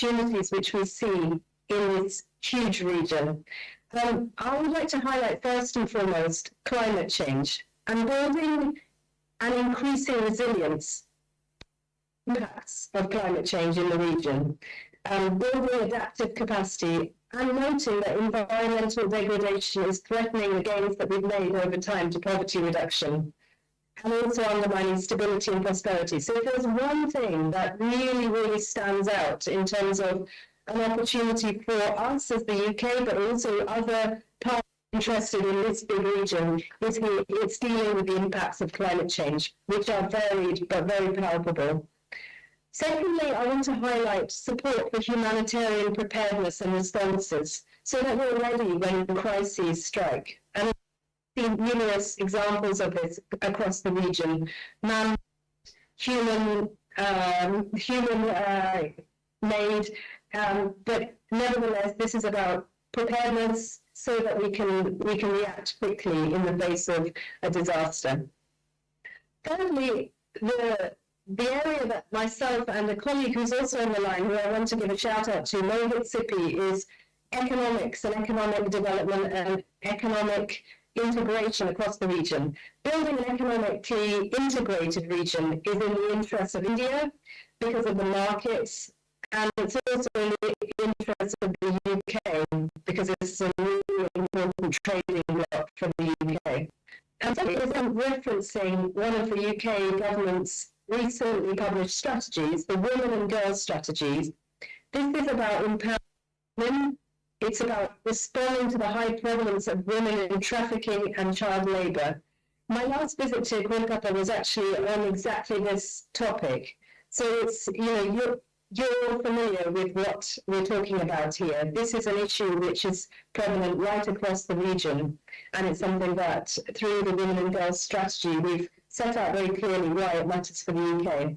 opportunities which we see in this huge region. I would like to highlight first and foremost climate change and building and increasing resilience impacts of climate change in the region, building adaptive capacity and noting that environmental degradation is threatening the gains that we've made over time to poverty reduction and also undermining stability and prosperity. So if there's one thing that really, really stands out in terms of an opportunity for us as the UK, but also other parties interested in this big region, it's dealing with the impacts of climate change, which are varied but very palpable. Secondly, I want to highlight support for humanitarian preparedness and responses so that we're ready when crises strike. And I've seen numerous examples of this across the region. Human made, but nevertheless, this is about preparedness so that we can react quickly in the face of a disaster. Thirdly, the area that myself and a colleague who's also on the line, who I want to give a shout out to, Mohit Sippy, is economics and economic development and economic integration across the region. Building an economically integrated region is in the interest of India because of the markets, and it's also in the interest of the UK because it's a really important trading bloc for the UK. And so I'm referencing one of the UK government's recently published strategies, the Women and Girls strategies. This is about empowering women. It's about responding to the high prevalence of women in trafficking and child labour. My last visit to Kolkata was actually on exactly this topic. So it's, you're familiar with what we're talking about here. This is an issue which is prevalent right across the region, and it's something that through the Women and Girls strategy we've set out very clearly why it matters for the UK.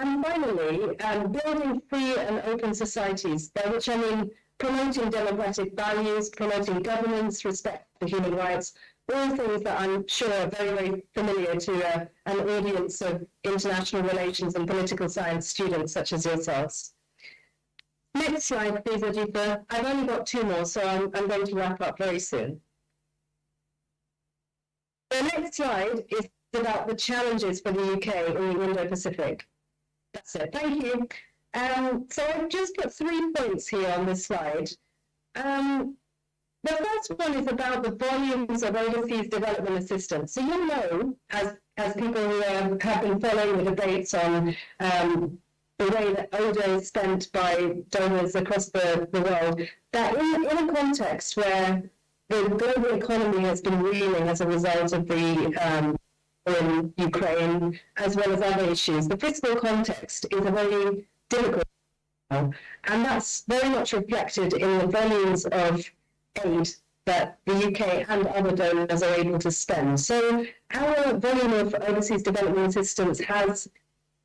And finally, building free and open societies, by which I mean promoting democratic values, promoting governance, respect for human rights, all things that I'm sure are very, very familiar to an audience of international relations and political science students such as yourselves. Next slide, please, Ajitha. I've only got 2 more, so I'm going to wrap up very soon. The next slide is about the challenges for the UK in the Indo-Pacific. That's it. Thank you. So I've just put 3 points here on this slide. The first one is about the volumes of overseas development assistance. So you know, as people who have been following the debates on the way that ODA is spent by donors across the world, that in a context where the global economy has been reeling as a result of the in Ukraine, as well as other issues, the fiscal context is a very difficult one, and that's very much reflected in the volumes of aid that the UK and other donors are able to spend. So our volume of overseas development assistance has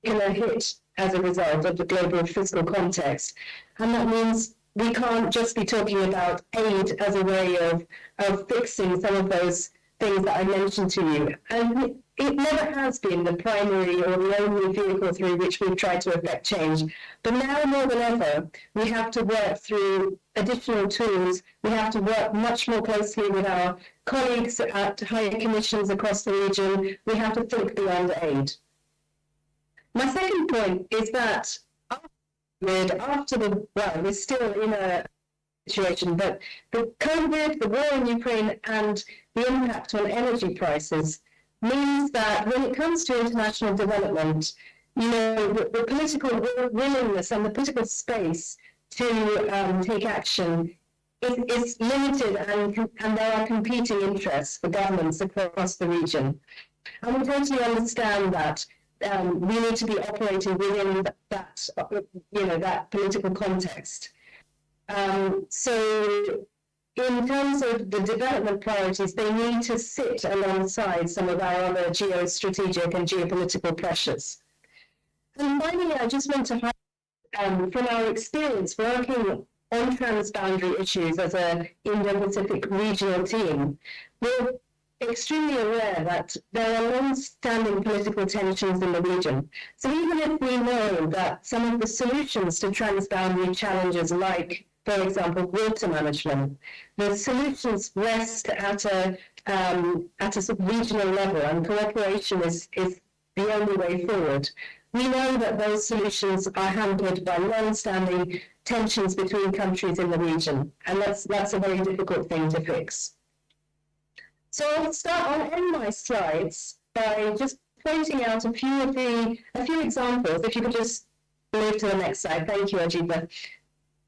taken a hit as a result of the global fiscal context. And that means we can't just be talking about aid as a way of fixing some of those things that I mentioned to you. And it never has been the primary or the only vehicle through which we've tried to effect change. But now more than ever, we have to work through additional tools. We have to work much more closely with our colleagues at higher commissions across the region. We have to think beyond aid. My second point is that we're still in a situation, but the COVID, the war in Ukraine, and the impact on energy prices means that when it comes to international development, the political willingness and the political space to take action is limited, and there are competing interests for governments across the region. And we totally understand that we need to be operating within that political context. So in terms of the development priorities, they need to sit alongside some of our other geostrategic and geopolitical pressures. And finally, I just want to highlight from our experience working on transboundary issues as an Indo-Pacific regional team, we're extremely aware that there are long-standing political tensions in the region. So even if we know that some of the solutions to transboundary challenges, like, for example, water management, the solutions rest at a sort of regional level, and cooperation is the only way forward. We know that those solutions are hampered by long-standing tensions between countries in the region, and that's a very difficult thing to fix. So I'll end my slides by just pointing out a few examples. If you could just move to the next slide. Thank you, Ajiba.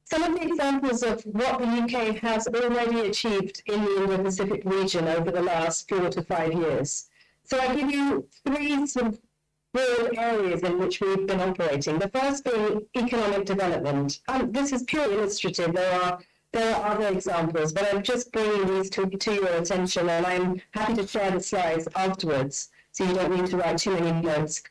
Some of the examples of what the UK has already achieved in the Indo-Pacific region over the last 4 to 5 years. So I'll give you 3 sort of broad areas in which we've been operating. The first being economic development. This is purely illustrative. There are other examples, but I'm just bringing these to your attention, and I'm happy to share the slides afterwards, so you don't need to write too many notes.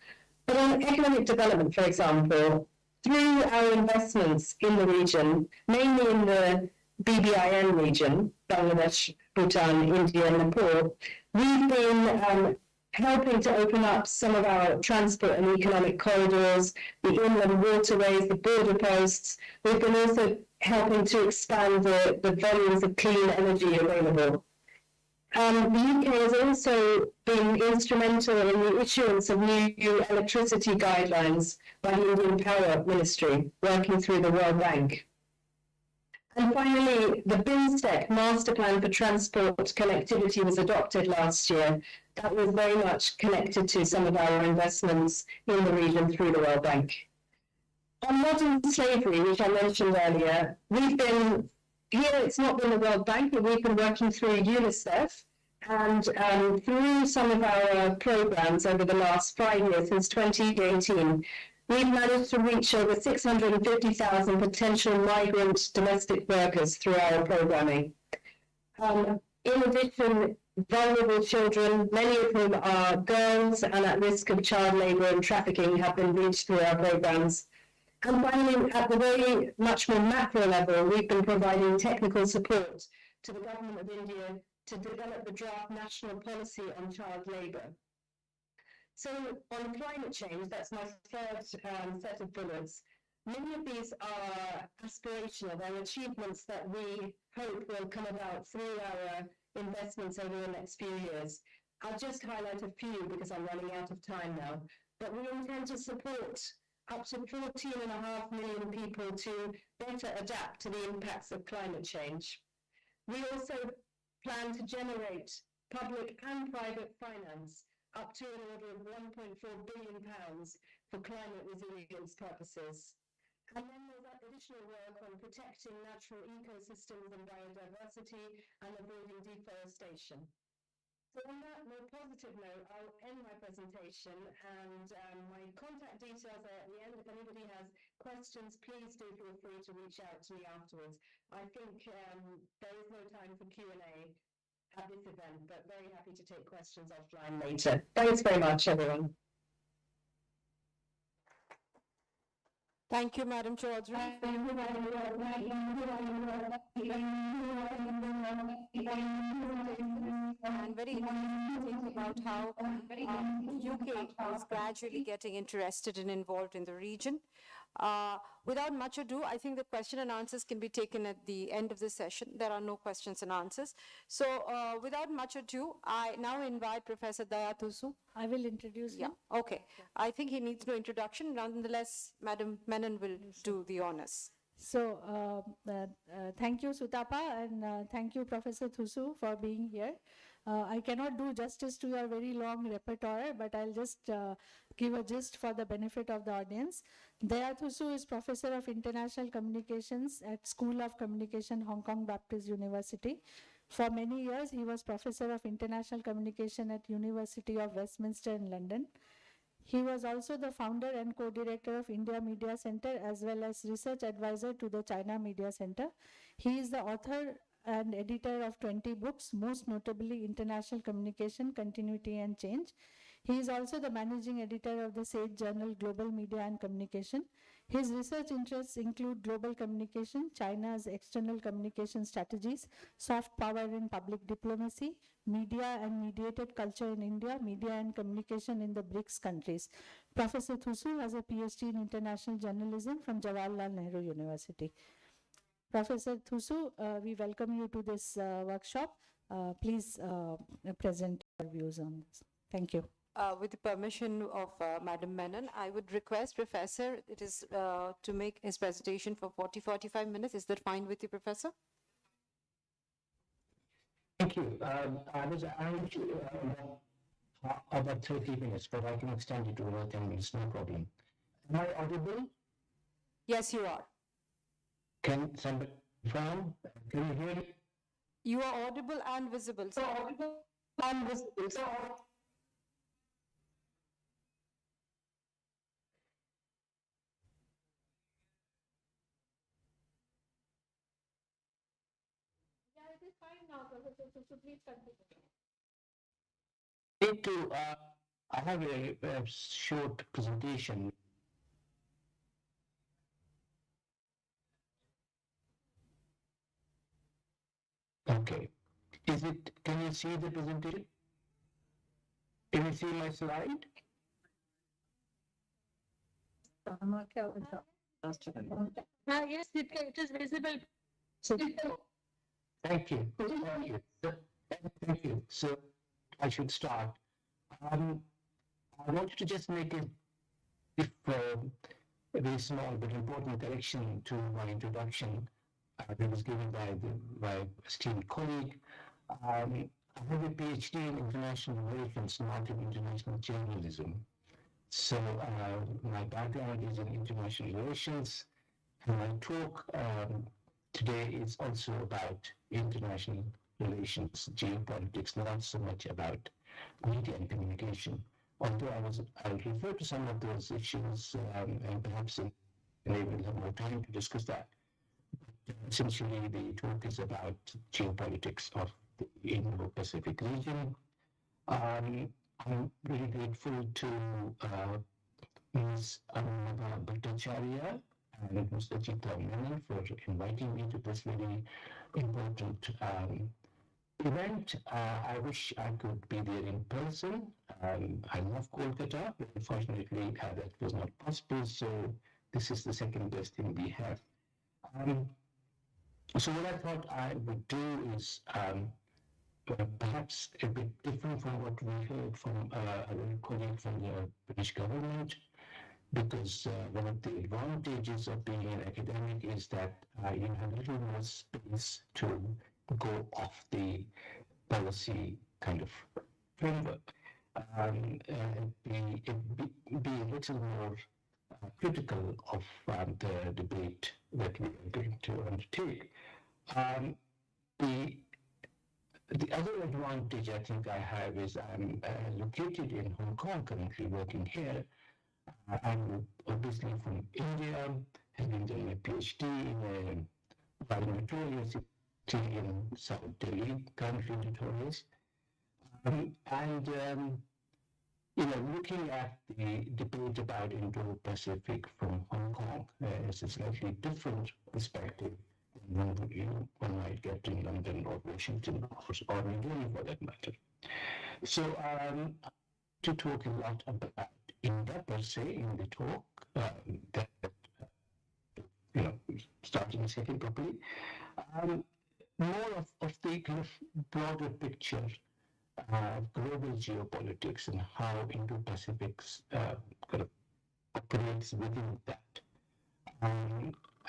But on economic development, for example, through our investments in the region, mainly in the BBIN region, Bangladesh, Bhutan, India, and Nepal, we've been helping to open up some of our transport and economic corridors, the inland waterways, the border posts. We've been also helping to expand the volumes of clean energy available. The UK has also been instrumental in the issuance of new electricity guidelines by the Indian Power Ministry, working through the World Bank. And finally, the BIMSTEC Master Plan for Transport Connectivity was adopted last year. That was very much connected to some of our investments in the region through the World Bank. On modern slavery, which I mentioned earlier, we've been, here it's not been the World Bank, but we've been working through UNICEF and through some of our programs over the last 5 years, since 2018, we've managed to reach over 650,000 potential migrant domestic workers through our programming. In addition, vulnerable children, many of whom are girls and at risk of child labour and trafficking, have been reached through our programs. And finally, at the very much more macro level, we've been providing technical support to the Government of India to develop the draft national policy on child labour. So on climate change, that's my third set of bullets. Many of these are aspirational. They're achievements that we hope will come about through our investments over the next few years. I'll just highlight a few because I'm running out of time now. But we intend to support up to 14.5 million people to better adapt to the impacts of climate change. We also plan to generate public and private finance up to an order of £1.4 billion for climate resilience purposes. And then there's additional work on protecting natural ecosystems and biodiversity and avoiding deforestation. So on that more positive note, I'll end my presentation, and my contact details are at the end. If anybody has questions, please do feel free to reach out to me afterwards. I think there is no time for Q&A at this event, but very happy to take questions offline later. Thanks very much, everyone. Thank you, Madam Chaudhary. And very interesting about how UK is gradually getting interested and involved in the region. Without much ado, I think the question and answers can be taken at the end of the session. There are no questions and answers. So without much ado, I now invite Professor Dayatusu. I will introduce him. Okay. Yeah. I think he needs no introduction. Nonetheless, Madam Menon will do the honors. So thank you, Sutapa, and thank you, Professor Thusu, for being here. I cannot do justice to your very long repertoire, but I'll just give a gist for the benefit of the audience. Daya Thusu is Professor of International Communications at School of Communication, Hong Kong Baptist University. For many years, he was Professor of International Communication at University of Westminster in London. He was also the founder and co-director of India Media Center, as well as research advisor to the China Media Center. He is the author and editor of 20 books, most notably International Communication, Continuity and Change. He is also the managing editor of the SAGE journal Global Media and Communication. His research interests include global communication, China's external communication strategies, soft power in public diplomacy, media and mediated culture in India, media and communication in the BRICS countries. Professor Thusu has a PhD in international journalism from Jawaharlal Nehru University. Professor Thusu, we welcome you to this workshop. Please present your views on this. Thank you. With the permission of Madam Menon, I would request Professor, it is to make his presentation for 40-45 minutes. Is that fine with you, Professor? Thank you. I was about 30 minutes, but I can extend it to over 10 minutes, no problem. Am I audible? Yes, you are. Can somebody confirm? Can you hear me? You are audible and visible. So Audible and visible. So Yeah, it is fine now, Professor Thusu. Please continue. Need to, I have a short presentation. Okay. Can you see the presentation? Can you see my slide? Yes, it is visible. Thank you. Thank you. Thank you. So I should start. I wanted to just make a very small but important correction to my introduction that was given by my esteemed colleague. I have a PhD in international relations, not in international journalism. So my background is in international relations, and my talk today is also about international relations, geopolitics, not so much about media and communication. Although I'll refer to some of those issues and perhaps maybe we'll have more time to discuss that. Essentially, the talk is about geopolitics of the Indo-Pacific region. I'm really grateful to Ms. Anubha Bhattacharya and Mr. Chitra Menon for inviting me to this very important event. I wish I could be there in person. I love Kolkata, but unfortunately that was not possible, so this is the second best thing we have. So what I thought I would do is perhaps a bit different from what we heard from a colleague from the British government, because one of the advantages of being an academic is that you have a little more space to go off the policy kind of framework and be a little more critical of the debate that we are going to undertake. The other advantage I think I have is I'm located in Hong Kong, currently working here. I'm obviously from India, having done a PhD in Parliamentary University in South Delhi, currently notorious. Looking at the debate about Indo-Pacific from Hong Kong is a slightly different perspective than one might get in London or Washington or New Delhi for that matter. So to talk a lot about India per se in the talk, starting second properly, more of the kind of broader picture global geopolitics and how Indo-Pacific kind of operates within that.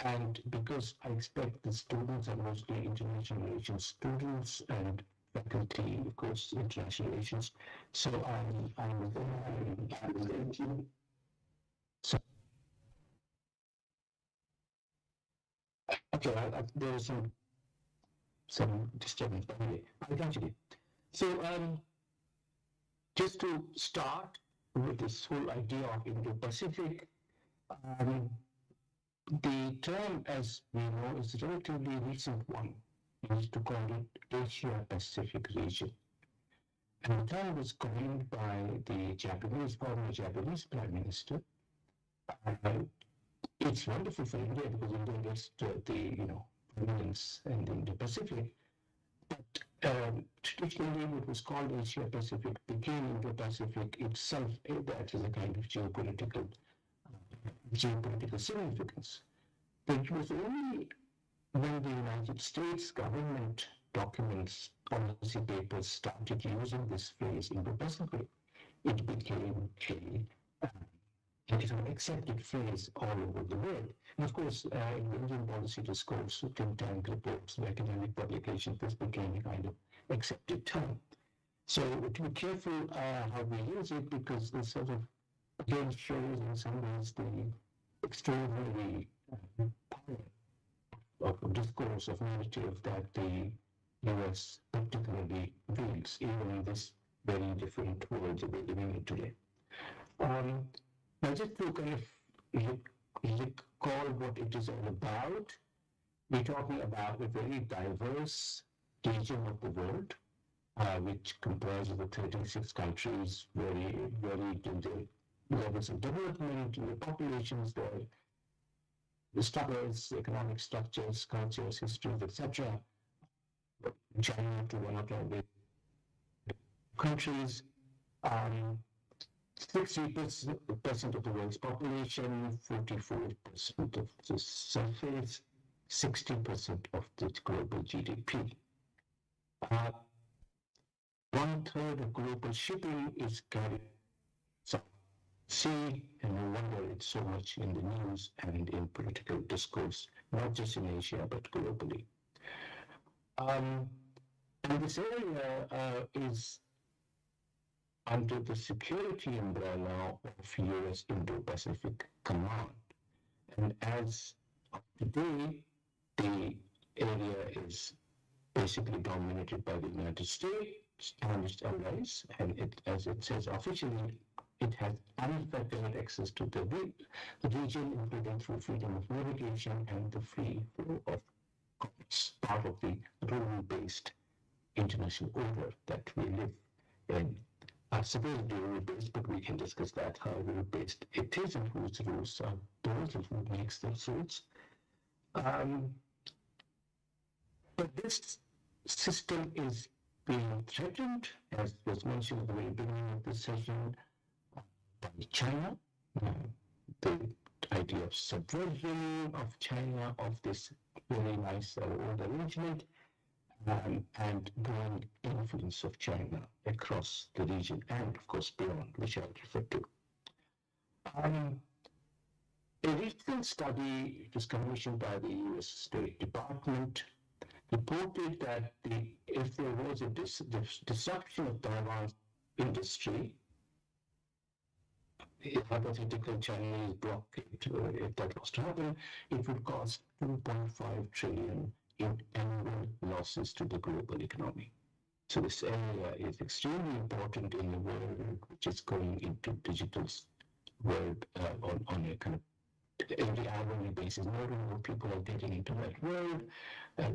And because I expect the students are mostly international relations students and faculty, of course, international relations. So there is some disturbance, but anyway, I'll continue. So just to start with this whole idea of Indo-Pacific, the term, as we know, is a relatively recent one. We used to call it Asia-Pacific region. And the term was coined by the former Japanese Prime Minister, it's wonderful for India because India gets the prominence in the Indo-Pacific. But traditionally, what was called Asia Pacific became Indo-Pacific itself. That is a kind of geopolitical significance. But it was only when the United States government documents, policy papers started using this phrase Indo-Pacific, it became it is an accepted phrase all over the world. And of course, in the Indian policy discourse, think tank reports, academic publications, this became a kind of accepted term. So to be careful how we use it, because this sort of again shows in some ways the extraordinary power of discourse, of narrative that the US particularly wields, even in this very different world that we're living in today. Now, just to kind of recall what it is all about, we're talking about a very diverse region of the world, which comprises of 36 countries, very varied in the levels of development, in the populations, the struggles, economic structures, cultures, histories, etc. China to one of our countries. 60% of the world's population, 44% of the surface, 60% of the global GDP. 1/3 of global shipping is carried sea, and no wonder it's so much in the news and in political discourse, not just in Asia, but globally. And this area is under the security umbrella of US Indo-Pacific Command. And as of today, the area is basically dominated by the United States and its allies, and as it says officially, it has unfettered access to the region, including through freedom of navigation and the free flow of commerce, part of the rule-based international order that we live in. Supposedly rule-based, but we can discuss that, how rule-based it is and whose rules are those, who makes those rules. But this system is being threatened, as was mentioned at the very beginning of this session, by China. The idea of subversion of China, of this very nice old arrangement, and growing influence of China across the region and, of course, beyond, which I'll refer to. A recent study, it was commissioned by the US State Department, reported that if there was a disruption of Taiwan's industry, a hypothetical Chinese blockade, if that was to happen, it would cost $2.5 trillion in annual losses to the global economy. So this area is extremely important in the world which is going into digital world on a kind of every hourly basis. More and more people are getting into that world,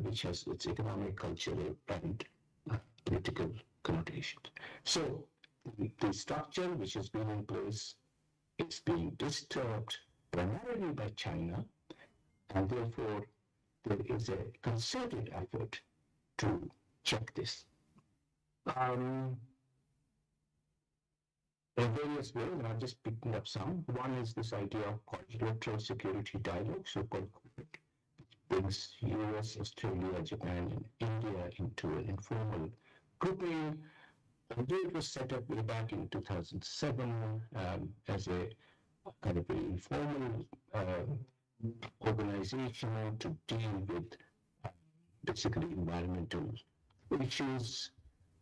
which has its economic, cultural, and political connotations. So the structure which has been in place is being disturbed primarily by China, and therefore there is a concerted effort to check this. In various ways, and I'm just picking up some. One is this idea of quadrilateral security dialogue, so-called QUAD, which brings US, Australia, Japan, and India into an informal grouping. Although it was set up way back in 2007 as a kind of an informal organization to deal with basically environmental issues,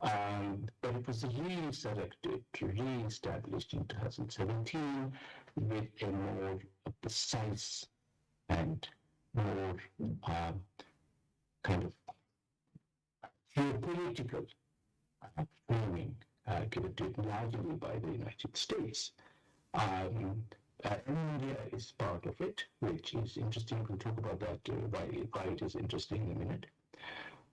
but it was resurrected, re-established in 2017 with a more precise and more kind of geopolitical framing given to it largely by the United States. India is part of it, which is interesting. We'll talk about that, why it is interesting in a minute.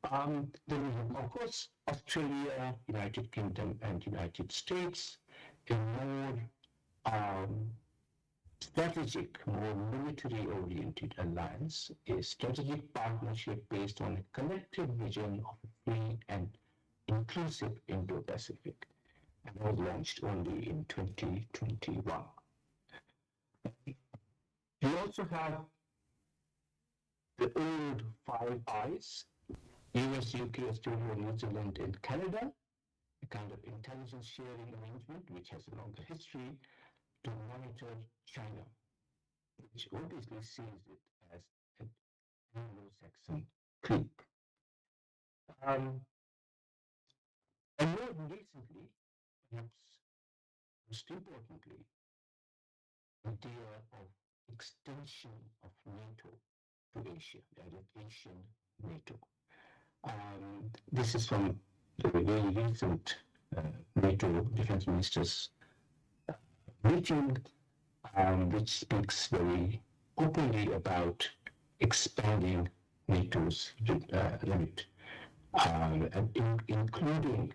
Then we have, of course, Australia, United Kingdom, and United States, a more strategic, more military-oriented alliance, a strategic partnership based on a collective vision of a free and inclusive Indo-Pacific, and was launched only in 2021. We also have the old Five Eyes, US, UK, Australia, New Zealand, and Canada, a kind of intelligence sharing arrangement which has a longer history to monitor China, which obviously sees it as an Anglo-Saxon clique. And more recently, perhaps most importantly, the idea of extension of NATO to Asia, that is Asian NATO. This is from the very recent NATO defense ministers meeting, which speaks very openly about expanding NATO's limit, including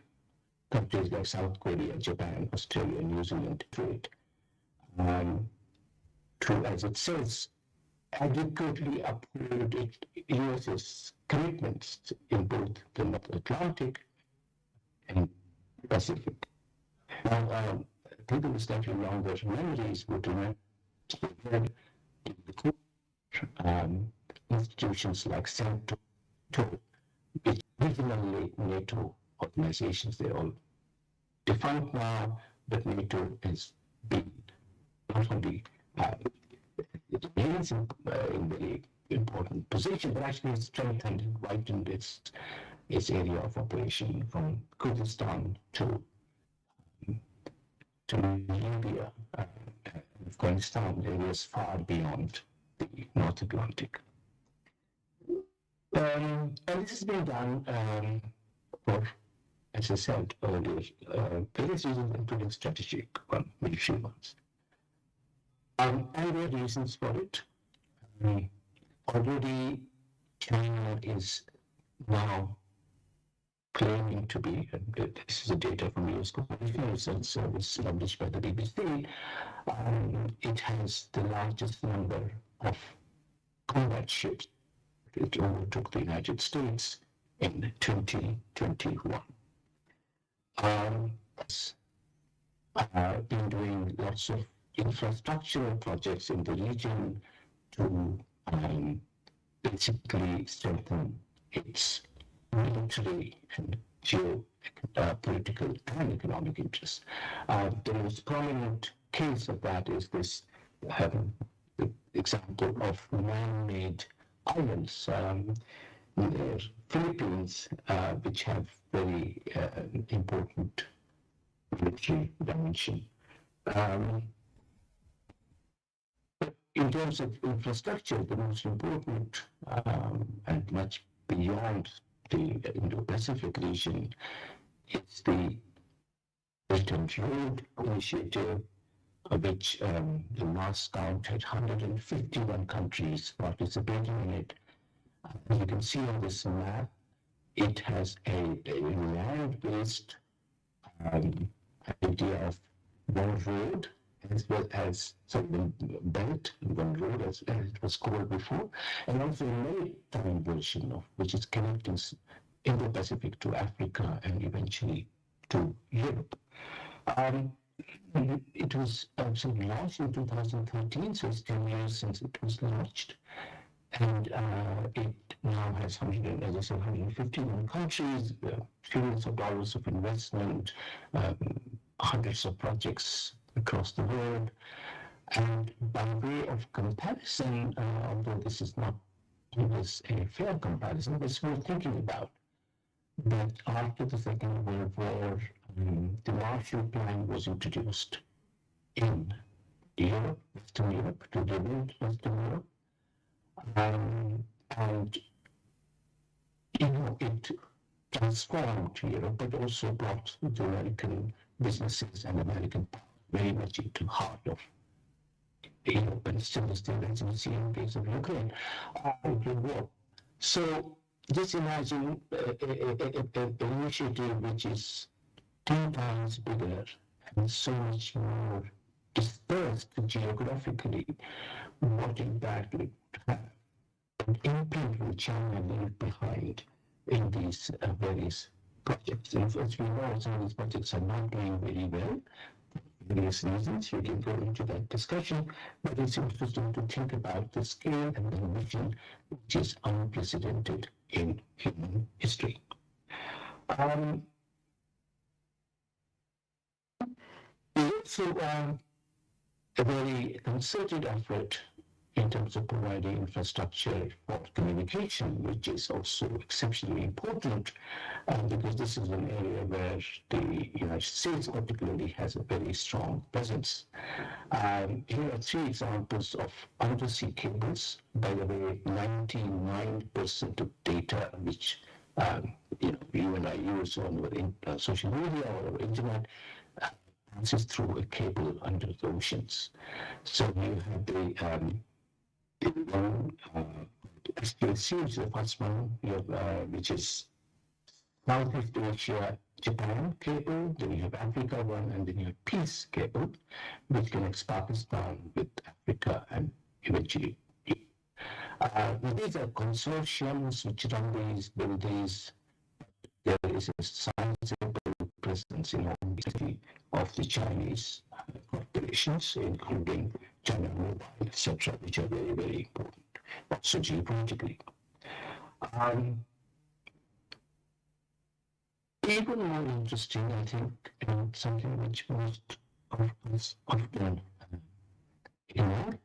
countries like South Korea, Japan, Australia, New Zealand, to as it says, adequately uphold US's commitments in both the North Atlantic and Pacific. Now, people with slightly longer memories would remember institutions like CENTO, which regional NATO organizations, they're all defunct now, but NATO has been not only it remains in very important position, but actually strengthened and widened its area of operation from Kurdistan to Libya, Afghanistan, areas far beyond the North Atlantic. And this has been done for, as I said earlier, various reasons, including strategic military ones. And there are reasons for it. Already, China is now claiming to be, and this is data from US Geopolitical Research Service published by the BBC, it has the largest number of combat ships. It overtook the United States in 2021. It's been doing lots of infrastructural projects in the region to basically strengthen its military and geopolitical and economic interests. The most prominent case of that is this the example of man-made islands in the Philippines, which have very important military dimension. In terms of infrastructure, the most important and much beyond the Indo-Pacific region is the Belt and Road Initiative, which the last count had 151 countries participating in it. As you can see on this map, it has a land-based idea of one road, as well as one belt, one road, as it was called before, and also a maritime version of which is connecting Indo-Pacific to Africa and eventually to Europe. It was launched in 2013, so it's 10 years since it was launched. And it now has 151 countries, trillions of dollars of investment, hundreds of projects across the world. And by way of comparison, although this is not always a fair comparison, but it's worth thinking about, that after the Second World War, the Marshall Plan was introduced in Europe, Western Europe, to rebuild Western Europe. And it transformed Europe, but also brought the American businesses and American power very much into the heart of Europe, and still as you see in the case of Ukraine, the war. So just imagine an initiative which is 10 times bigger and so much more dispersed geographically, what impact it would have, and imprint will China leave behind in these various projects. And as we know, some of these projects are not doing very well. Various reasons, we can go into that discussion, but it's interesting to think about the scale and the mission, which is unprecedented in human history. Also, a very concerted effort in terms of providing infrastructure for communication, which is also exceptionally important, because this is an area where the United States particularly has a very strong presence. Here are three examples of undersea cables. By the way, 99% of data which you and I use on our social media or our internet passes through a cable under the oceans. So you have the one SPLC, which is the first one, which is Southeast Asia, Japan cable, then you have Africa one, and then you have Peace cable, which connects Pakistan with Africa and eventually. These are consortiums which run these, build these. There is a sizable presence in all of the Chinese corporations, including China Mobile, etc., which are very, very important, also geopolitically. Even more interesting, I think, and something which most of us often ignore,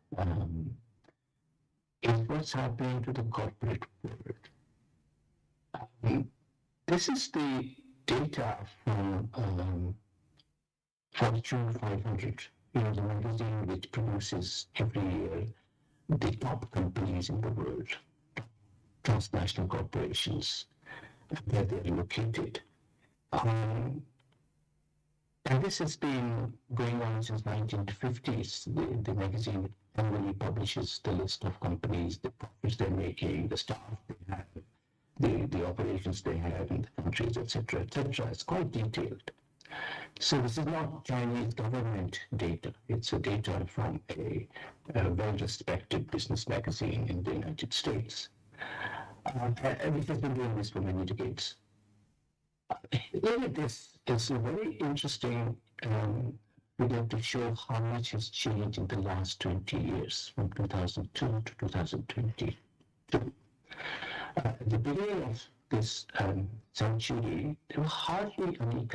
is what's happening to the corporate world. This is the data from Fortune 500, the magazine which produces every year the top companies in the world, transnational corporations, where they're located. And this has been going on since 1950s. The magazine annually publishes the list of companies, the profits they're making, the staff they have, the operations they have in the countries, etc., etc. It's quite detailed. So this is not Chinese government data. It's a data from a well-respected business magazine in the United States, which has been doing this for many decades. Look at this. It's a very interesting figure to show how much has changed in the last 20 years, from 2002 to 2022. At the beginning of this century, there were hardly any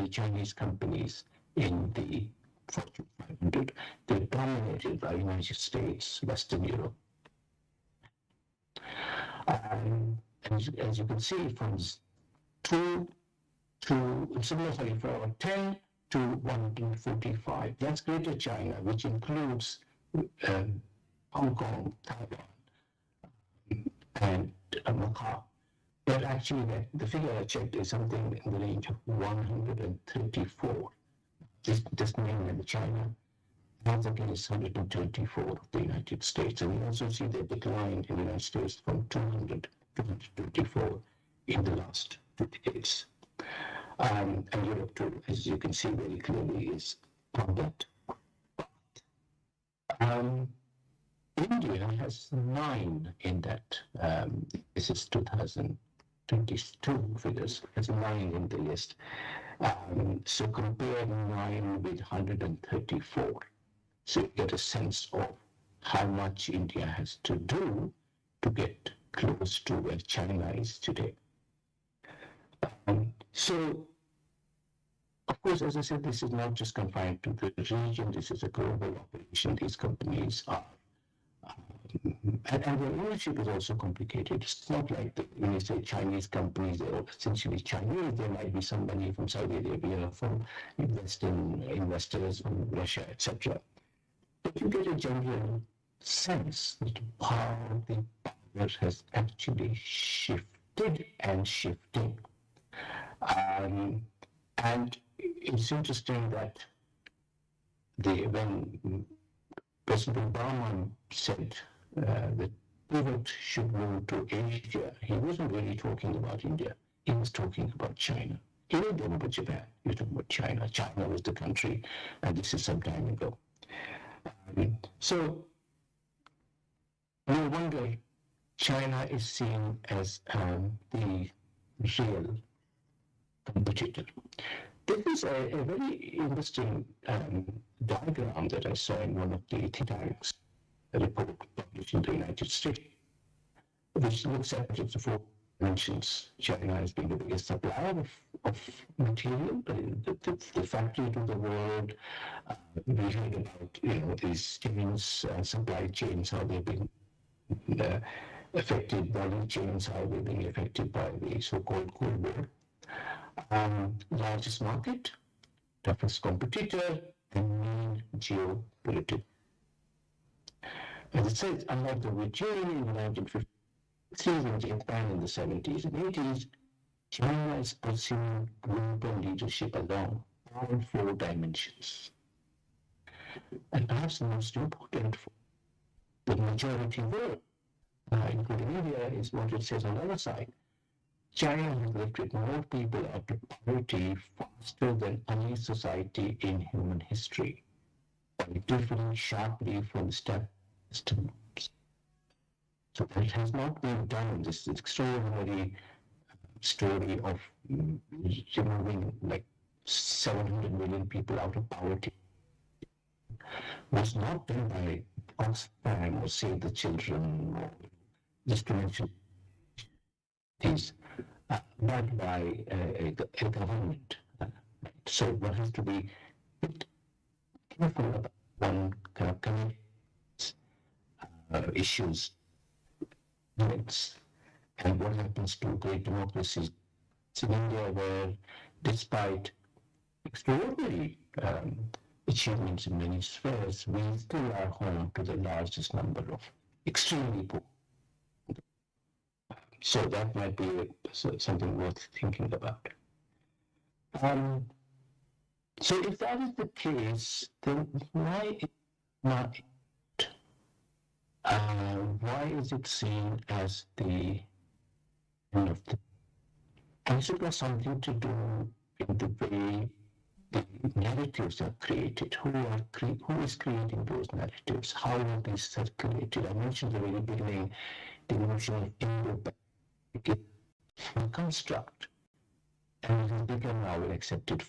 Chinese companies in the Fortune 500. They were dominated by the United States, Western Europe. And as you can see, from 10 to 145. That's Greater China, which includes Hong Kong, Taiwan, and Macau. But actually, the figure I checked is something in the range of 134. Just mainland China. As against 124 of the United States. And we also see the decline in the United States from 200 to 124 in the last 2 decades. And Europe too, as you can see very clearly, is on that. India has 9 in that. This is 2022 figures, has 9 in the list. So compare 9 with 134. So you get a sense of how much India has to do to get close to where China is today. So, of course, as I said, this is not just confined to the region. This is a global operation. These companies are, and their ownership is also complicated. It's not like when you say Chinese companies, they're essentially Chinese. There might be somebody from Saudi Arabia, from Western investors, from Russia, etc. But you get a general sense that how the power has actually shifted and shifting. And it's interesting that when President Obama said that pivot should move to Asia, he wasn't really talking about India. He was talking about China. He didn't talk about Japan. He was talking about China. China was the country, and this is some time ago. So, no wonder China is seen as the real competitor. This is a very interesting diagram that I saw in one of the think tanks report published in the United States, which looks at the four dimensions. China has been the biggest supplier of material, the factory to the world. We read about these chains, supply chains, how they've been affected, value chains, how they're being affected by the so-called Cold War. Largest market, toughest competitor, and main geopolitical. As it says, unlike the regime in the 1950s and Japan in the 70s and 80s, China is pursuing global leadership along all four dimensions. And perhaps the most important for the majority world, including India, is what it says on the other side. China has lifted more people out of poverty faster than any society in human history, by differing sharply from established systems. So that has not been done in this extraordinary story of removing like 700 million people out of poverty. Was not done by Oxfam or Save the Children, or just to mention these, not by a government. So one has to be careful about one kind of connect issues, limits, and what happens to great democracies in India, where despite extraordinary achievements in many spheres, we still are home to the largest number of extremely poor. So that might be something worth thinking about. So if that is the case, then why is it seen as the end of the? Has it got something to do with the way the narratives are created? Who is creating those narratives? How are they circulated? I mentioned at the very beginning the notion of Indo-Pacific construct, and it has become now accepted.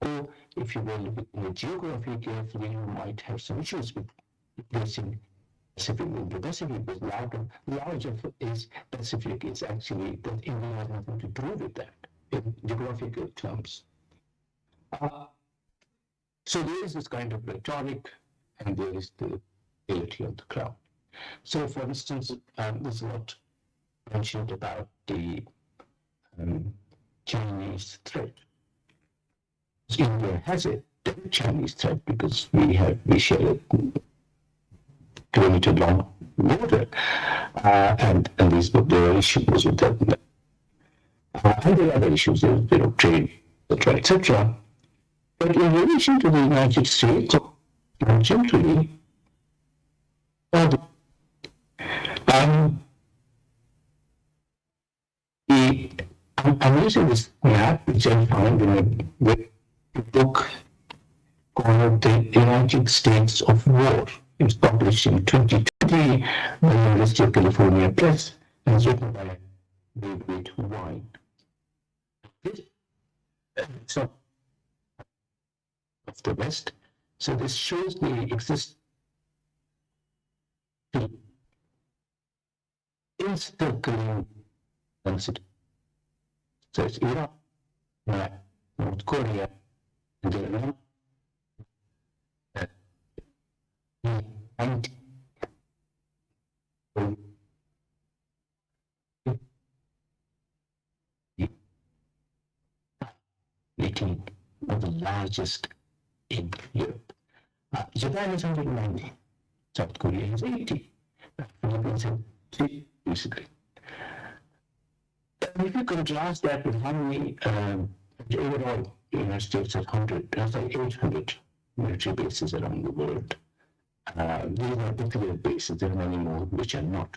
Or if you were looking at geography carefully, you might have some issues with placing Pacific Indo-Pacific, because large of is Pacific is actually that India has nothing to do with that in geographical terms. So there is this kind of rhetoric, and there is the reality on the ground. So, for instance, there's a lot mentioned about the Chinese threat. India has a Chinese threat because we share a kilometer-long border, and there are issues with that. And there are other issues, trade, etc., etc. But in relation to the United States, generally, I'm using this map, which I found in a book called The United States of War. It was published in 2020 by the University of California Press, and it's written by David Wine. So, of the West. So this shows the existence encircling density. So it's Iran, North Korea, and Iran. And making one of the largest in Europe. Japan is 190, South Korea is 80, Philippines has 3, basically. And if you contrast that with how many overall the United States has 800 military bases around the world. These are nuclear bases, there are many more which are not.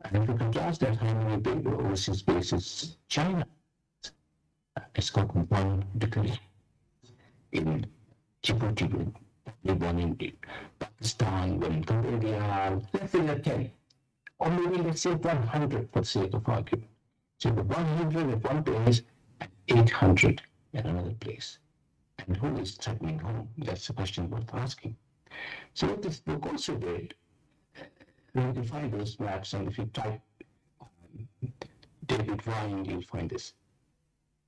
And if you contrast that, how many big overseas bases China has, it's got one degree in Djibouti with one in Pakistan, one in Cambodia, let's say there are 10. Or maybe let's say 100 for the sake of argument. So the 100 at one place and 800 at another place. And who is threatening whom? That's the question worth asking. So what this book also did, you can find those maps, and if you type David Ryan, you'll find this.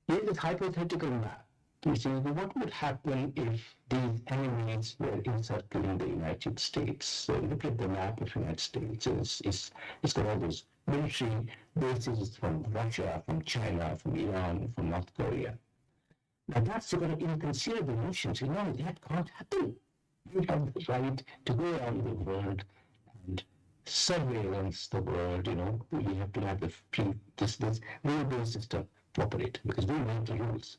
Here's this hypothetical map, which is what would happen if these enemies were encircling the United States. So look at the map of the United States. It's got all those military bases from Russia, from China, from Iran, from North Korea. Now that's sort of inconceivable notions. You know, that can't happen. You have the right to go around the world and surveillance the world. You know, we have to have this rule-based system operate because we know the rules.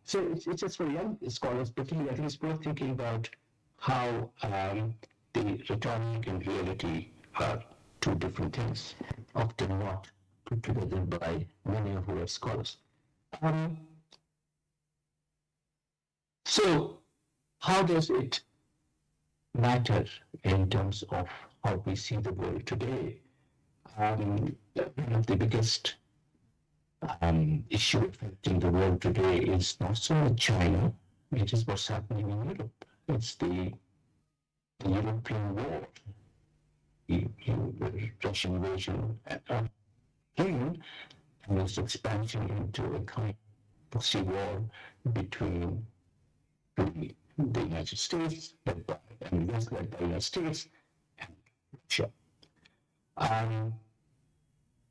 So it's just for young scholars, particularly, I think it's worth thinking about how the rhetoric and reality are two different things, often not put together by many of our scholars. So how does it matter in terms of how we see the world today? One of the biggest issue affecting the world today is not so much China, it is what's happening in Europe. It's the European war, the Russian invasion of Ukraine, and its expansion into a kind of proxy war between the United States, led by the United States, and Russia.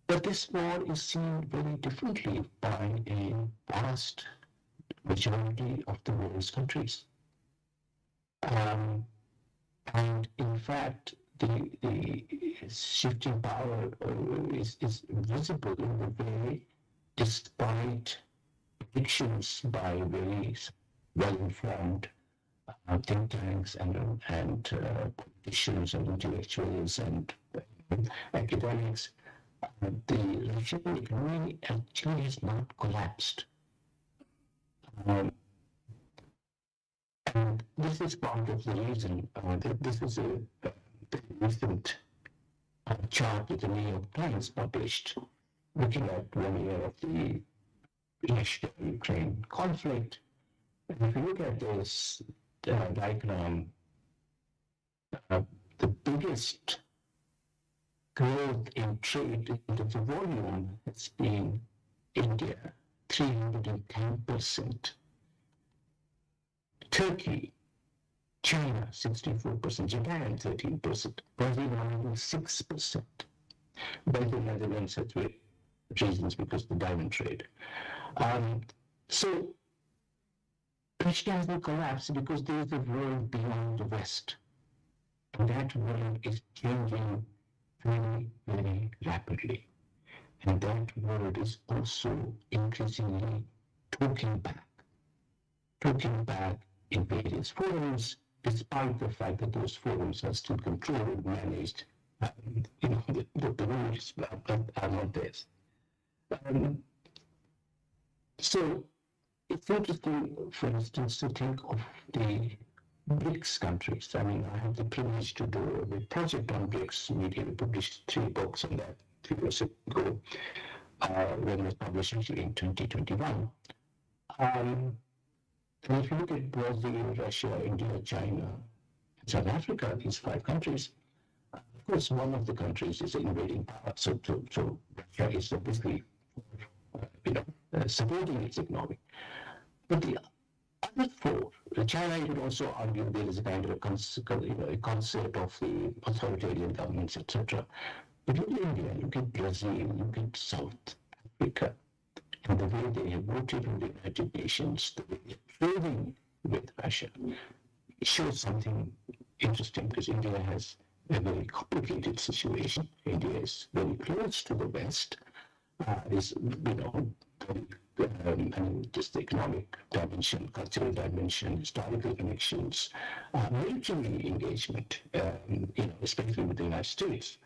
But this war is seen very differently by a vast majority of the world's countries. And in fact, the shifting power is visible in the way, despite predictions by very well-informed think tanks and politicians and intellectuals and academics, the Russian economy actually has not collapsed. And this is part of the reason that this is a recent chart that the New York Times published, looking at 1 year of the Russia-Ukraine conflict. And if you look at this diagram, the biggest growth in trade in terms of volume has been India, 310%. Turkey, China, 64%, Japan, 13%, Brazil, 6%. But the Netherlands had reasons because of the diamond trade. So Russia hasn't collapsed because there is a world beyond the West. And that world is changing very, very rapidly. And that world is also increasingly talking back in various forums, despite the fact that those forums are still controlled, managed, the rules are not theirs. So it's interesting, for instance, to think of the BRICS countries. I mean, I have the privilege to do a project on BRICS. We published 3 books on that 3 years ago, when it was published actually in 2021. And if you look at Brazil, Russia, India, China, South Africa, these 5 countries, of course, one of the countries is an invading power. So Russia is obviously, supporting its economy. But the other 4, China, you could also argue there is a kind of a concept of the authoritarian governments, etc. But look at India, look at Brazil, look at South Africa, and the way they have voted in the United Nations, the way they're trading with Russia, it shows something interesting because India has a very complicated situation. India is very close to the West, just the economic dimension, cultural dimension, historical connections, military engagement, especially with the United States.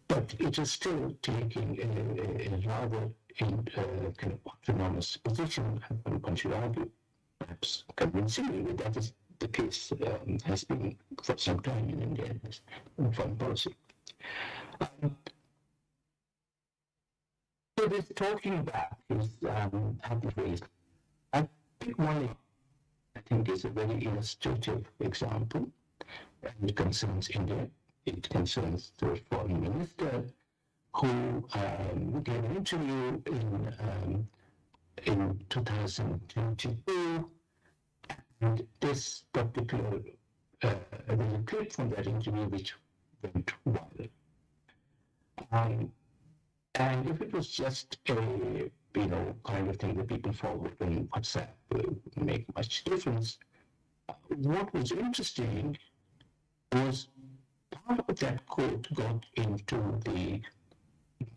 But it is still taking a rather kind of autonomous position, and one should argue, perhaps convincingly, that is the case has been for some time in India in foreign policy. So this talking back is amplified. I pick one I think is a very illustrative example, and it concerns India. It concerns the foreign minister who gave an interview in 2022, and this particular there's a clip from that interview which went viral. And if it was just a kind of thing that people forward on WhatsApp will make much difference, what was interesting was part of that quote got into the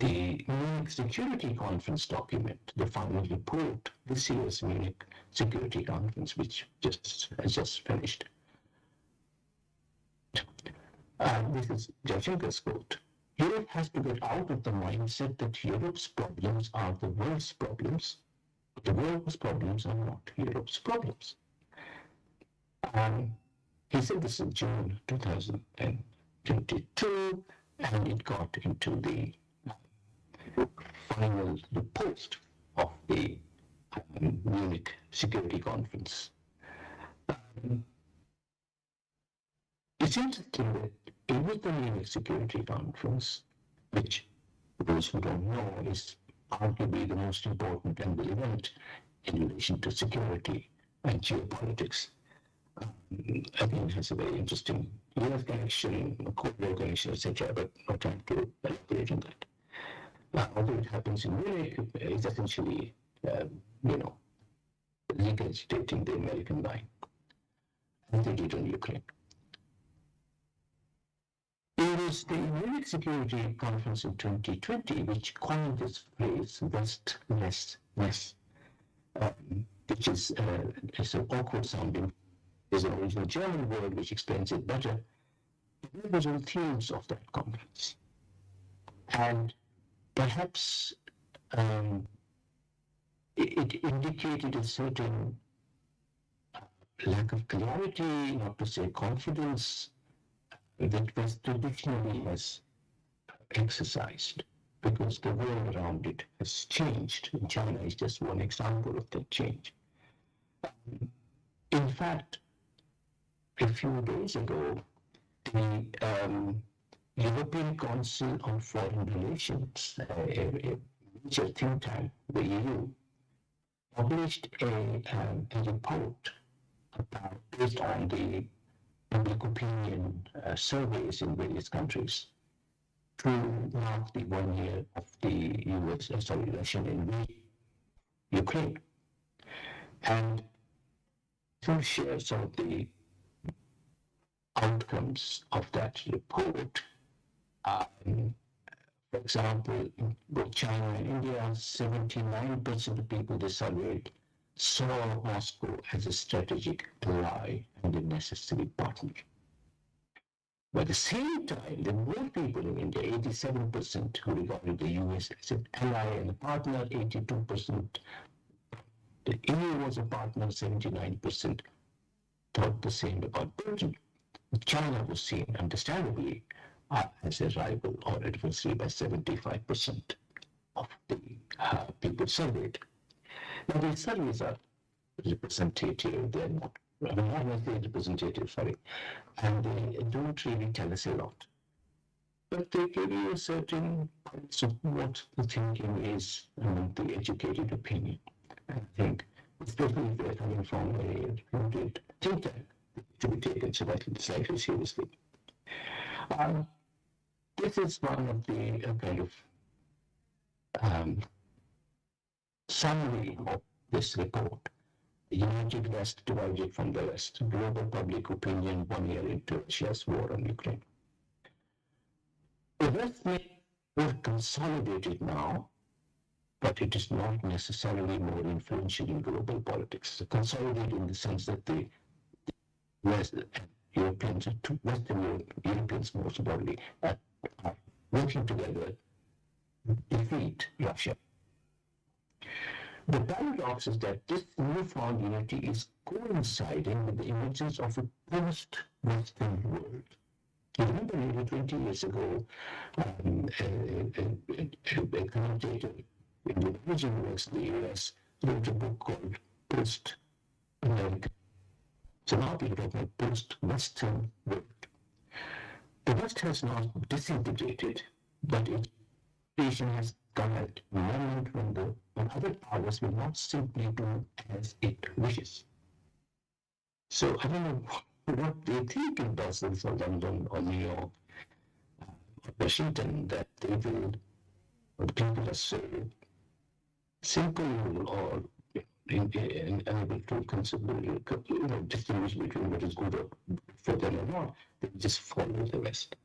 Munich Security Conference document, the final report, this year's Munich Security Conference, which has just finished. This is Jayashankar's quote. Europe has to get out of the mindset that Europe's problems are the world's problems. The world's problems are not Europe's problems. He said this in June 2022, and it got into the final post of the Munich Security Conference. It's interesting that it was the Munich Security Conference, which those who don't know is arguably the most important annual event in relation to security and geopolitics. Again, it has a very interesting US connection, Korea connection, etc., but no time to elaborate on that. Although it happens in Munich, it's essentially, regurgitating the American line, as they did on Ukraine. It was the Munich Security Conference in 2020 which coined this phrase, West, less, less, which is it's an awkward sounding. There's an original German word which explains it better. The original themes of that conference. And perhaps it indicated a certain lack of clarity, not to say confidence, that West traditionally has exercised, because the world around it has changed. And China is just one example of that change. In fact, a few days ago, the European Council on Foreign Relations, a major think tank, the EU, published a report based on the public opinion surveys in various countries to mark the 1 year of the Russian invasion of Ukraine. And to share some of the outcomes of that report, for example, in both China and India, 79% of people they surveyed saw Moscow as a strategic ally and a necessary partner. But at the same time, there were people in India, 87%, who regarded the US as an ally and a partner, 82%. The EU was a partner, 79% thought the same about Britain. China was seen, understandably, as a rival or adversary by 75% of the people surveyed. Now, these surveys are representative, they're not necessarily representative, and they don't really tell us a lot. But they give you a certain sense of what the thinking is among the educated opinion. I think, especially if they're coming from a rooted think tank, to be taken slightly seriously. This is one of the kind of summary of this report. The United West divided from the West. Global public opinion 1 year into Russia's war on Ukraine. The West may be more consolidated now, but it is not necessarily more influential in global politics. Consolidated in the sense that the West Europeans, Western Europeans most broadly, are working together to defeat Russia. The paradox is that this newfound unity is coinciding with the emergence of a post-Western world. You remember nearly 20 years ago, a commentator in the origin was the US wrote a book called Post-American. So now people talk about post-Western world. The West has not disintegrated, but its creation has come at a moment when other powers will not simply do as it wishes. So I don't know what they think in Brussels or London or New York or Washington, that they will, or the people are so simple or unable to consider, distinguish between what is good for them or not. They just follow the rest.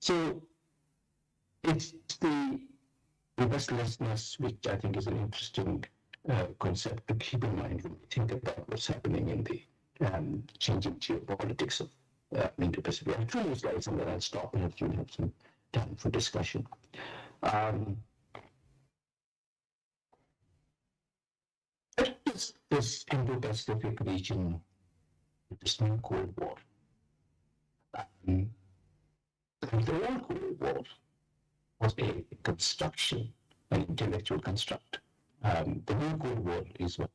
So it's the restlessness, which I think is an interesting concept to keep in mind when we think about what's happening in the changing geopolitics of Indo-Pacific. I'll show you slides and then I'll stop and have some time for discussion. This Indo-Pacific region, this new Cold War, the old Cold War was a construction, an intellectual construct. The new Cold War is what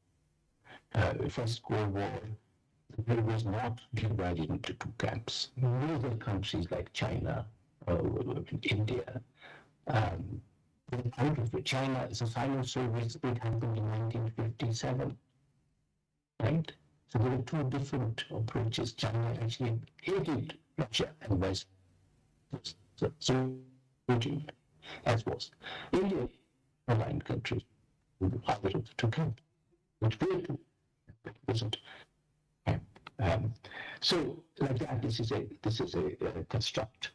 the first Cold War. The world was not divided into two camps. Northern countries like China, India, out of it. China, the Sino-Soviet split happened in 1957, right? So there were two different approaches. China actually hated Russia and vice versa. So Putin, as was India, aligned country, either of the two camps, which failed, but wasn't. So like that, this is a construct,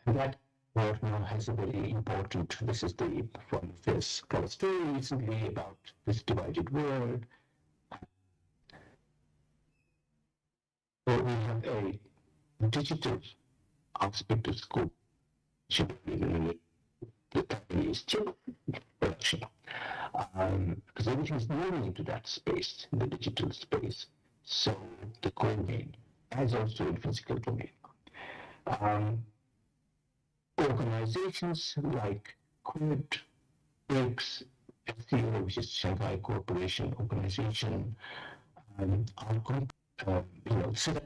and that war now has a very important. This is the from this story recently about this divided world. So we have a digital aspect of school, the chip production, because everything is moving into that space, in the digital space. So the domain, as also in physical domain. Organizations like Quid, BRICS, SCO, which is Shanghai Cooperation Organization, are set up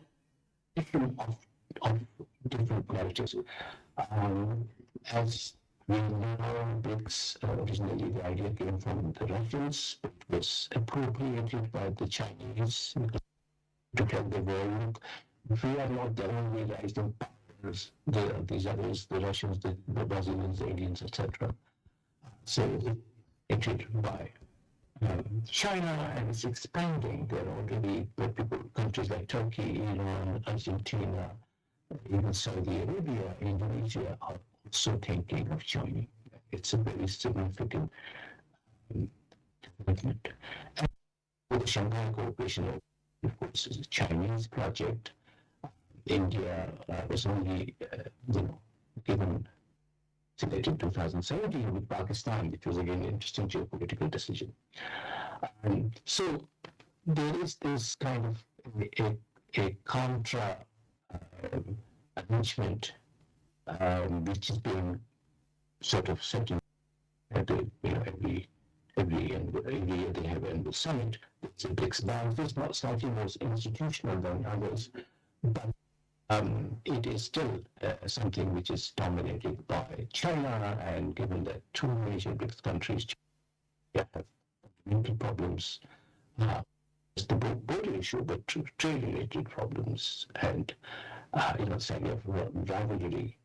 of different narratives. As we know, BRICS, originally the idea came from the Russians, but it was appropriated by the Chinese to tell the world, we are not the only rising powers. These others, the Russians, the Brazilians, the Indians, etc. So it's entered by China, and it's expanding. There are already countries like Turkey, Iran, Argentina, even Saudi Arabia, Indonesia are also thinking of joining. It's a very significant development. And the Shanghai Cooperation, of course, is a Chinese project. India was only, given selected in 2017 with Pakistan, which was again an interesting geopolitical decision. So there is this kind of a contra arrangement which is being sort of set in at every year they have an annual summit. It's a BRICS balance. This is slightly more institutional than others, but it is still something which is dominated by China, and given that two major BRICS countries have fundamental problems, it's the border issue, but trade-related problems, and this idea of rivalry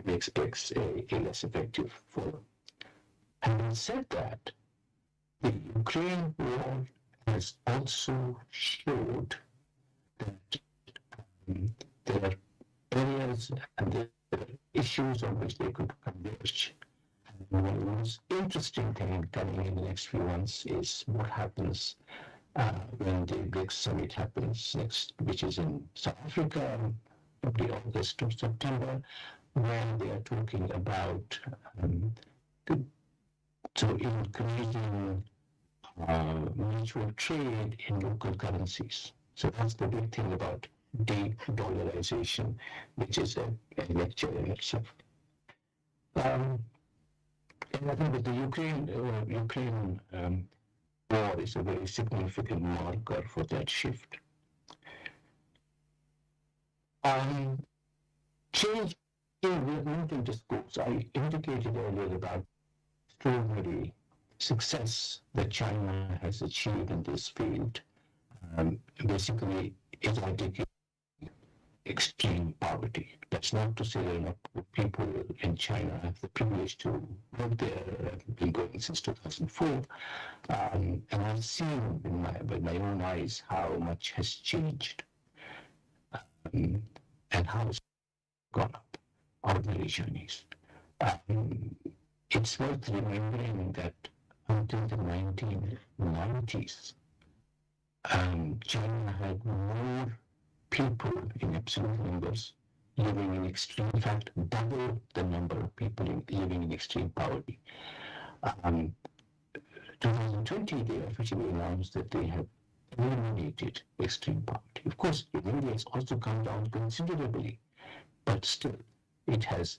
makes BRICS a less effective forum. Having said that, the Ukraine war has also showed that there are areas and there are issues on which they could converge. And one of the most interesting things coming in the next few months is what happens when the BRICS summit happens next, which is in South Africa, probably August or September, where they are talking about So increasing mutual trade in local currencies. So that's the big thing about de-dollarization, which is a lecture in itself. And I think that the Ukraine war is a very significant marker for that shift. Change in Vietnamese discourse. I indicated earlier about extraordinary success that China has achieved in this field. Basically, eradicating extreme poverty. That's not to say that people in China have the privilege to work there. I've been going since 2004. And I've seen with my own eyes how much has changed and how it's gone up, ordinary Chinese. It's worth remembering that until the 1990s, China had more people in absolute numbers living in extreme, in fact, double the number of people living in extreme poverty. 2020, they officially announced that they have eliminated extreme poverty. Of course, in India, it's also come down considerably, but still, it has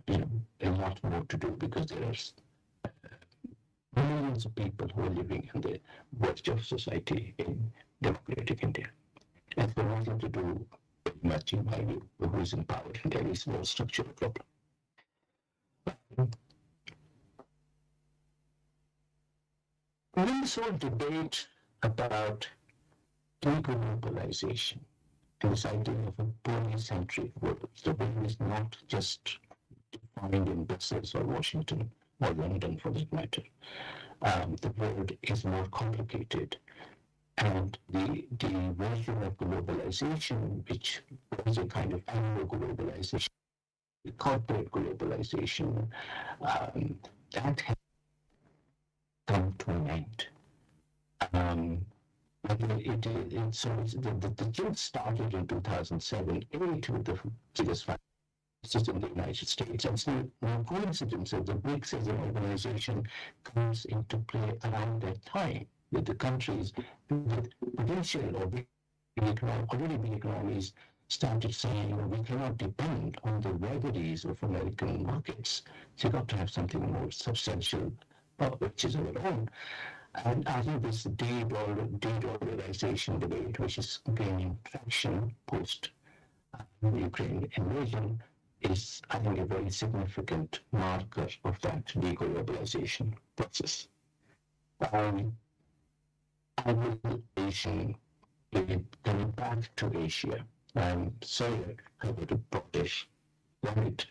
a lot more to do because there are millions of people who are living in the worst of society in democratic India. And it's nothing to do very much, in my view, with who is in power. And there is no structural problem. When this whole debate about deglobalization and this idea of a polycentric world, the world is not just defined in Brussels or Washington or London for that matter. The world is more complicated. And the version of globalization, which was a kind of Anglo-globalization, corporate globalization, that has come to an end. The guild started in 2007, 8 with the biggest finances in the United States. And so no coincidence that the BRICS as an organization comes into play around that time, with the countries with potential or already big economies started saying, we cannot depend on the vagaries of American markets. So you've got to have something more substantial, which is our own. And I think this de-dollarization debate, which is gaining traction post the Ukraine invasion, is, I think, a very significant marker of that de-globalization process. I will coming back to Asia. Sorry, I would have brought this right,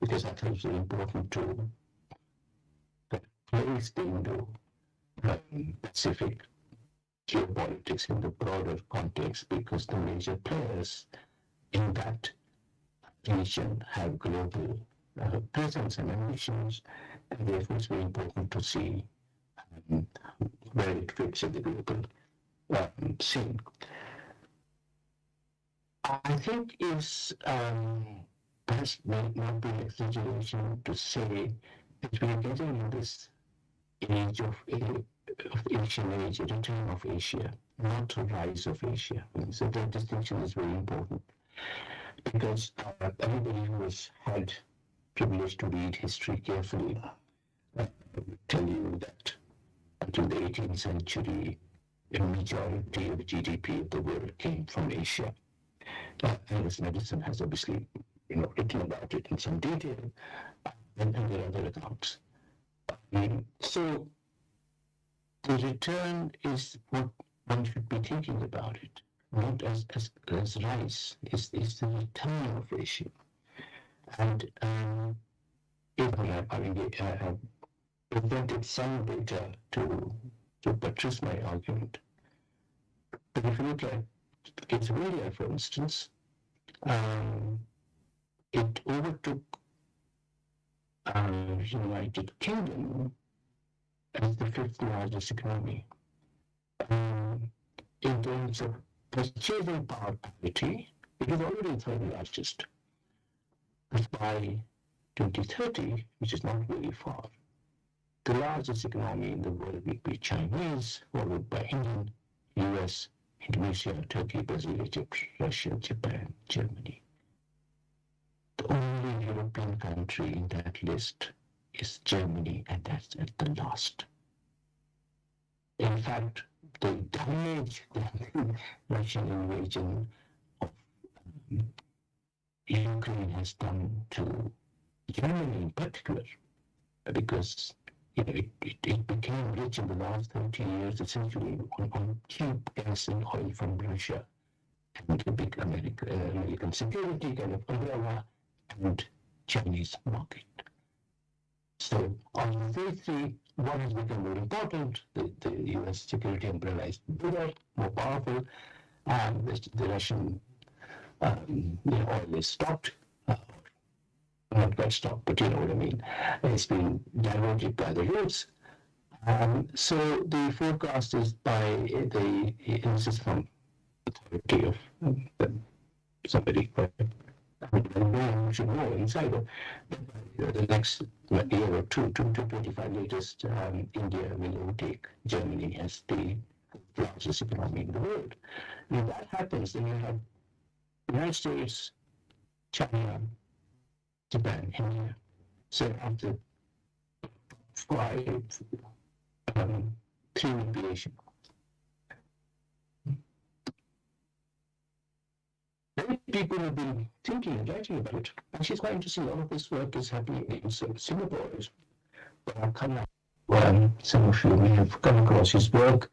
because I thought it was very important to place the Indo-Pacific geopolitics in the broader context, because the major players in that region have global presence and ambitions, and therefore it's very important to see where it fits in the global scene. I think it's perhaps may not be an exaggeration to say that we are getting in this age of Asian age, a return of Asia, not a rise of Asia. So that distinction is very important, because everybody who has had privilege to read history carefully will tell you that until the 18th century, a majority of GDP of the world came from Asia. Alice Madison has obviously written about it in some detail, and there are other accounts. So the return is what one should be thinking about it, not as rise. It's the return of Asia. And I have presented some data to buttress my argument. But if you look at India, for instance, it overtook United Kingdom as the 5th largest economy. In terms of purchasing power parity, it is already the 3rd largest. But by 2030, which is not very far, the largest economy in the world will be Chinese, followed by Indian, US, Indonesia, Turkey, Brazil, Egypt, Russia, Japan, Germany. The only European country in that list is Germany, and that's at the last. In fact, the damage that the Russian invasion of Ukraine has done to Germany in particular, because it became rich in the last 30 years essentially on cheap gas and oil from Russia and the big American security kind of umbrella and Chinese market. So on phase three, what has become more important? The US security umbrella is bigger, more powerful, and the Russian oil is stopped. Not quite stopped, but you know what I mean. It's been diverted by the roads. So the forecast is by this is from authority of somebody, I should know insider. The next year or two, 2025 latest, India will overtake Germany as the largest economy in the world. If that happens, then you have United States, China, Japan, India. So after five, three would be Asia. Many people have been thinking and writing about it. Actually, it's quite interesting. A lot of this work is happening in Singapore. Some of you may have come across his work.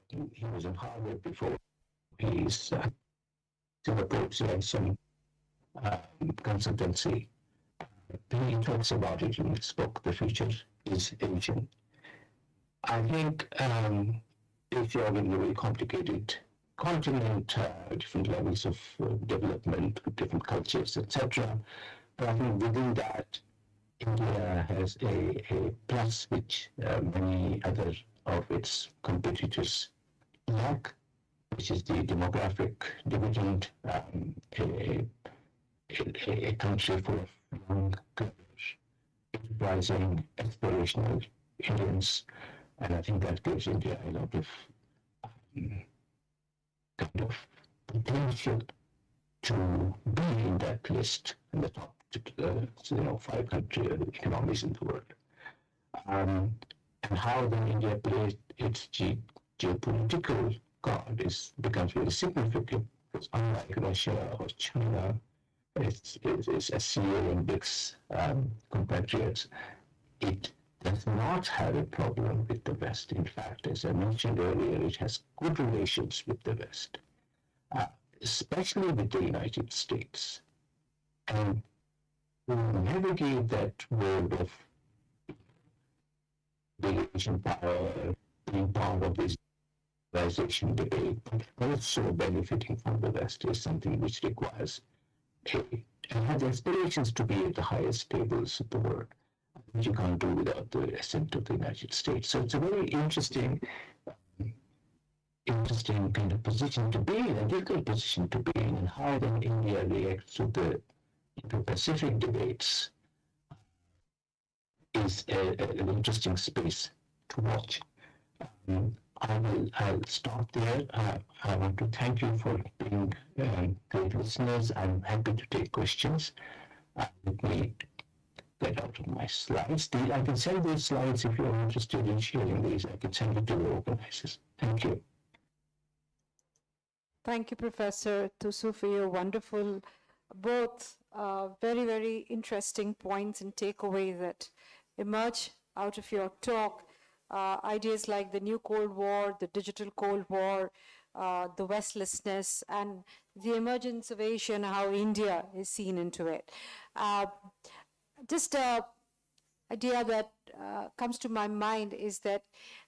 He was in Harvard before. He's Singapore, and some consultancy. He talks about it in his book, The Future is Asian. I think Asia is a very complicated continent, different levels of development, different cultures, etc. But I think within that, India has a plus which many other of its competitors lack, which is the demographic dividend, a country full of young, enterprising, aspirational Indians, and I think that gives India a lot of kind of potential to be in that list in the top 500 economies in the world. And how then India plays its geopolitical card becomes very significant, because unlike Russia or China, it's SCA and BRICS compatriots, it does not have a problem with the West. In fact, as I mentioned earlier, it has good relations with the West, especially with the United States. And to navigate that world of the Asian power, being part of this globalization debate, but also benefiting from the West is something which requires and has aspirations to be at the highest tables of the world, which you can't do without the assent of the United States. So it's a very interesting kind of position to be in, a difficult position to be in, and how then India reacts to the Indo-Pacific debates is an interesting space to watch. I'll stop there. I want to thank you for being great listeners. I'm happy to take questions. Let me get out of my slides. I can send these slides if you're interested in sharing these. I can send it to the organizers. Thank you. Thank you, Professor Thusu, for your wonderful, both very, very interesting points and takeaways that emerge out of your talk. Ideas like the new Cold War, the digital Cold War, the Westlessness, and the emergence of Asia and how India is seen into it. Just an idea that comes to my mind is that,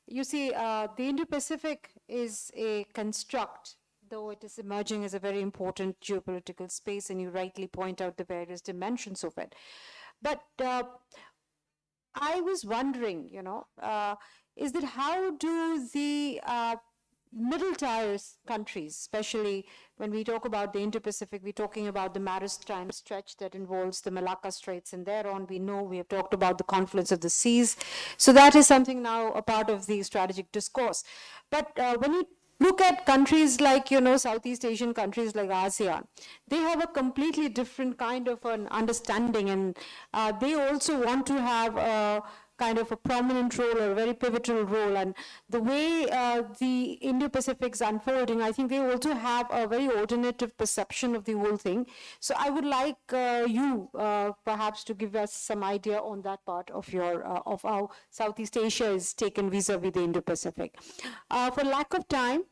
you see, the Indo-Pacific is a construct, though it is emerging as a very important geopolitical space, and you rightly point out the various dimensions of it. But I was wondering, is that how do the middle tier countries, especially when we talk about the Indo-Pacific, we're talking about the maritime stretch that involves the Malacca Straits, and thereon we know we have talked about the confluence of the seas. So that is something now a part of the strategic discourse. But when you look at countries like, Southeast Asian countries like ASEAN, they have a completely different kind of an understanding, and they also want to have a kind of a prominent role or a very pivotal role. And the way the Indo-Pacific is unfolding, I think they also have a very alternative perception of the whole thing. So I would like you perhaps to give us some idea on that part of your of how Southeast Asia is taken vis-a-vis the Indo-Pacific. For lack of time,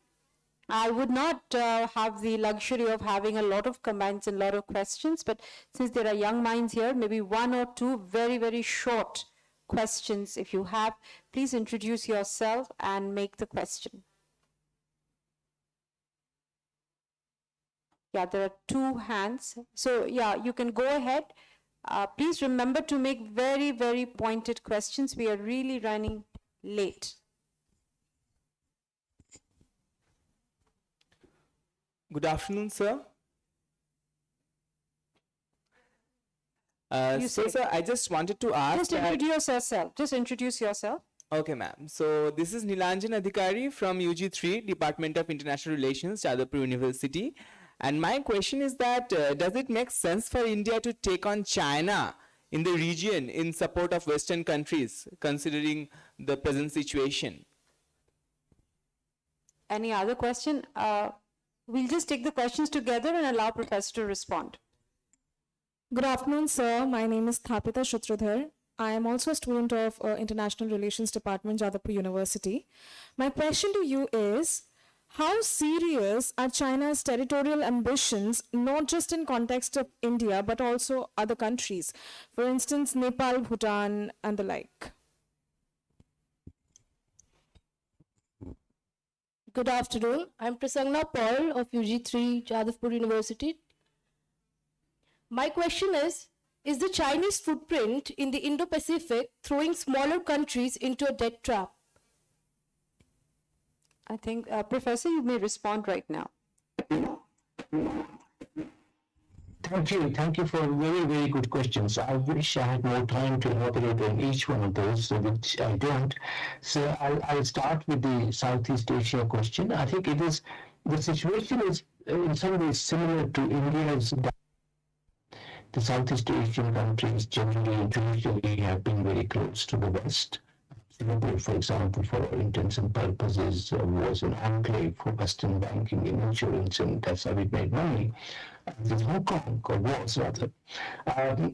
I would not have the luxury of having a lot of comments and a lot of questions, but since there are young minds here, maybe one or two very, very short questions if you have. Please introduce yourself and make the question. Yeah, there are two hands. So yeah, you can go ahead. Please remember to make very, very pointed questions. We are really running late. Good afternoon, sir. Sir, I just wanted to ask. Just introduce yourself. Just introduce yourself. Okay, ma'am. So this is Nilanjan Adhikari from UG3, Department of International Relations, Jadavpur University. And my question is that does it make sense for India to take on China in the region in support of Western countries, considering the present situation? Any other question? We'll just take the questions together and allow Professor to respond. Good afternoon, sir. My name is Thapita Shutrudhar. I am also a student of International Relations Department, Jadavpur University. My question to you is, how serious are China's territorial ambitions, not just in context of India, but also other countries? For instance, Nepal, Bhutan, and the like. Good afternoon. I'm Prasanna Paul of UG3 Jadavpur University. My question is the Chinese footprint in the Indo-Pacific throwing smaller countries into a debt trap? I think, Professor, you may respond right now. Thank you for very, very good questions. I wish I had more time to elaborate on each one of those, which I don't. So I'll start with the Southeast Asia question. I think the situation is in some ways similar to India's. The Southeast Asian countries generally and traditionally have been very close to the West. Singapore, for example, for all intents and purposes, was an enclave for Western banking and insurance, and that's how it made money. There's Hong Kong, or was rather.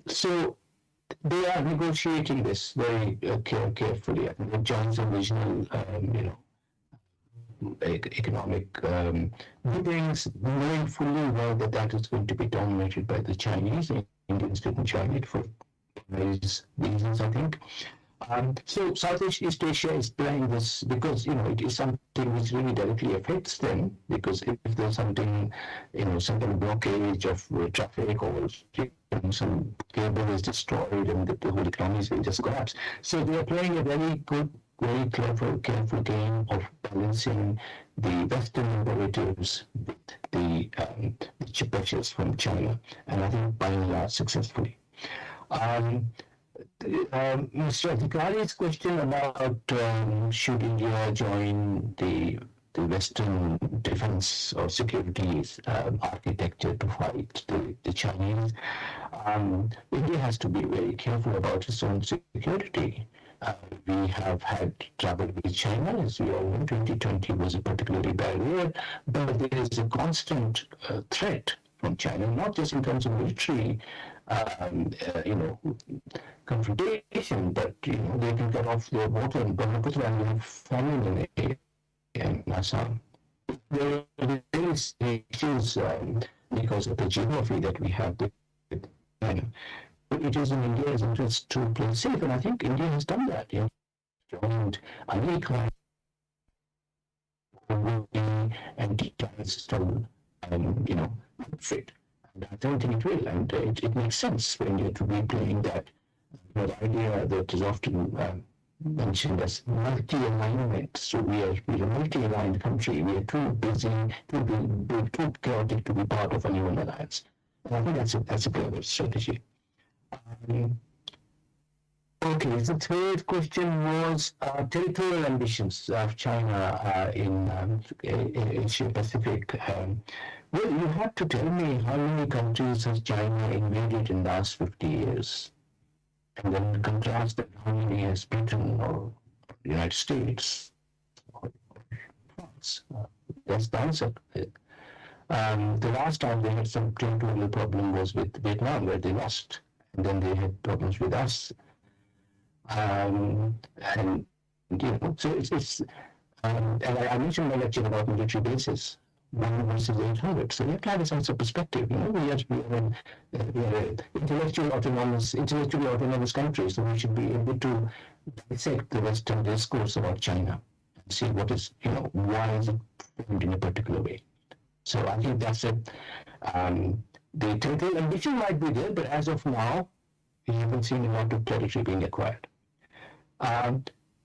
So they are negotiating this very carefully. And the John's original, economic meetings, knowing fully well that that is going to be dominated by the Chinese. Indians didn't join it for various reasons, I think. So Southeast Asia is playing this because, it is something which really directly affects them, because if there's something, some kind of blockage of traffic or some cable is destroyed and the whole economy will just collapse. So they are playing a very good, very clever, careful game of balancing the Western imperatives with the chip pressures from China, and I think by and large successfully. Mr. Adhikari's question about should India join the Western defense or security architecture to fight the Chinese, India has to be very careful about its own security. We have had trouble with China, as we all know. 2020 was a particularly bad year, but there is a constant threat from China, not just in terms of military, confrontation, but they can cut off their water and Brahmaputra and we have famine in Assam. There are various issues because of the geography that we have with China. It is in India's interest to play safe, and I think India has done that. Joined unequal and China's still, outfit. And I don't think it will, and it makes sense for India to be playing that. The idea that is often mentioned as multi-alignment. So we are a multi-aligned country. We are too busy, too chaotic to be part of a new alliance. And I think that's a clever strategy. Okay, the third question was territorial ambitions of China in Asia-Pacific. Well, you have to tell me how many countries has China invaded in the last 50 years? And then contrast that how many has Britain or the United States or France. That's the answer. The last time they had some territorial problem was with Vietnam, where they lost. And then they had problems with us. And you know, so and I mentioned my lecture about military bases, 1 versus 800. So we have to have a sense of perspective. You know, we are an intellectually autonomous country, so we should be able to dissect the Western discourse about China and see what is, you know, why is it formed in a particular way. So I think that's it. The territorial ambition might be there, but as of now, we haven't seen a lot of territory being acquired.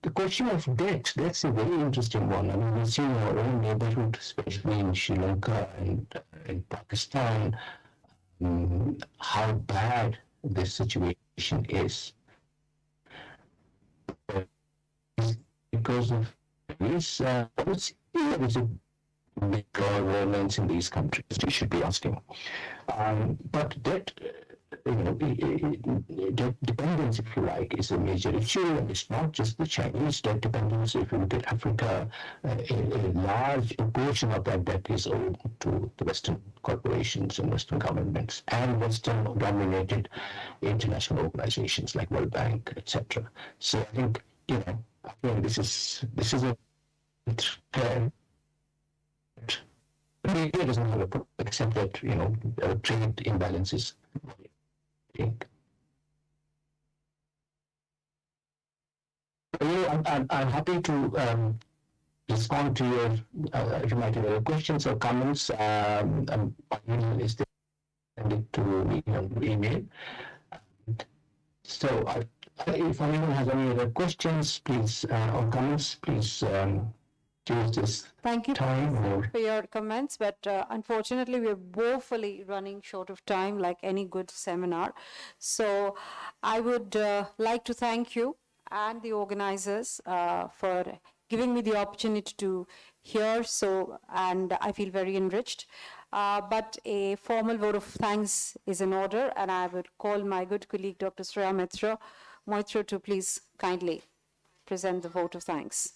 The question of debt, that's a very interesting one. I mean, we've seen our own neighborhood, especially in Sri Lanka and in Pakistan, how bad this situation is. Because of this, there is a big governance in these countries, you should be asking. But debt, debt dependence, if you like, is a major issue, and it's not just the Chinese debt dependence. If you look at Africa, a large portion of that debt is owed to the Western corporations and Western governments and Western-dominated international organizations like World Bank, etc. So I think, again, this is a threat. India doesn't have a problem, except that, trade imbalances. I'm happy to respond to your, if you might have other questions or comments. My email is send to me on email. So if anyone has any other questions, please, or comments, please use this Thank you time. for your comments, but unfortunately we're woefully running short of time, like any good seminar. So I would like to thank you and the organizers for giving me the opportunity to hear, and I feel very enriched. But a formal vote of thanks is in order, and I would call my good colleague, Dr. Shreya Moitra, to please kindly present the vote of thanks.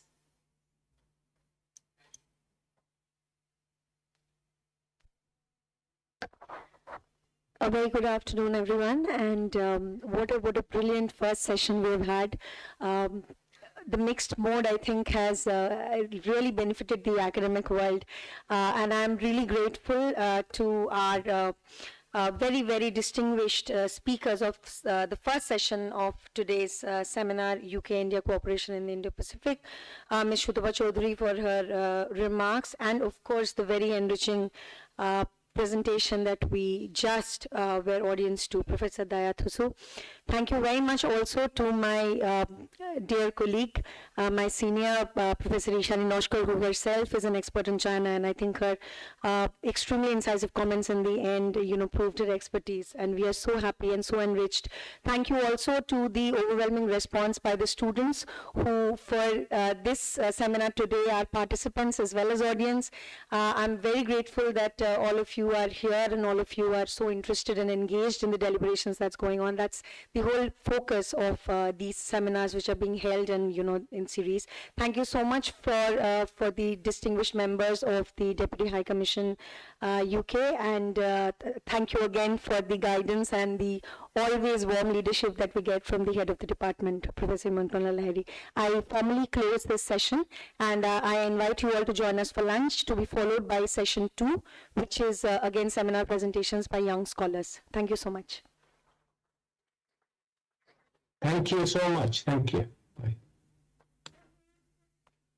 A very good afternoon, everyone, and what a brilliant first session we've had. The mixed mode, I think, has really benefited the academic world, and I'm really grateful to our very, very distinguished speakers of the first session of today's seminar, UK-India Cooperation in the Indo-Pacific, Ms. Shutaba Chaudhary for her remarks, and of course the very enriching presentation that we just were audience to, Professor Daya Thusu. Thank you very much also to my dear colleague, my senior, Professor Ishani Noshkar, who herself is an expert in China, and I think her extremely incisive comments in the end, proved her expertise, and we are so happy and so enriched. Thank you also to the overwhelming response by the students who, for this seminar today, are participants as well as audience. I'm very grateful that all of you are here and all of you are so interested and engaged in the deliberations that's going on. That's the whole focus of these seminars which are being held and in series. Thank you so much for the distinguished members of the Deputy High Commission UK, and thank you again for the guidance and the always warm leadership that we get from the head of the department, Professor Mantala Lahiri. I formally close this session, and I invite you all to join us for lunch, to be followed by session 2, which is again seminar presentations by young scholars. Thank you so much. Thank you so much. Thank you. Bye.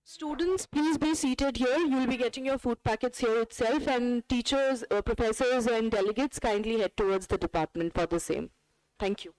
Students, please be seated here. You'll be getting your food packets here itself, and teachers, professors and delegates kindly head towards the department for the same. Thank you.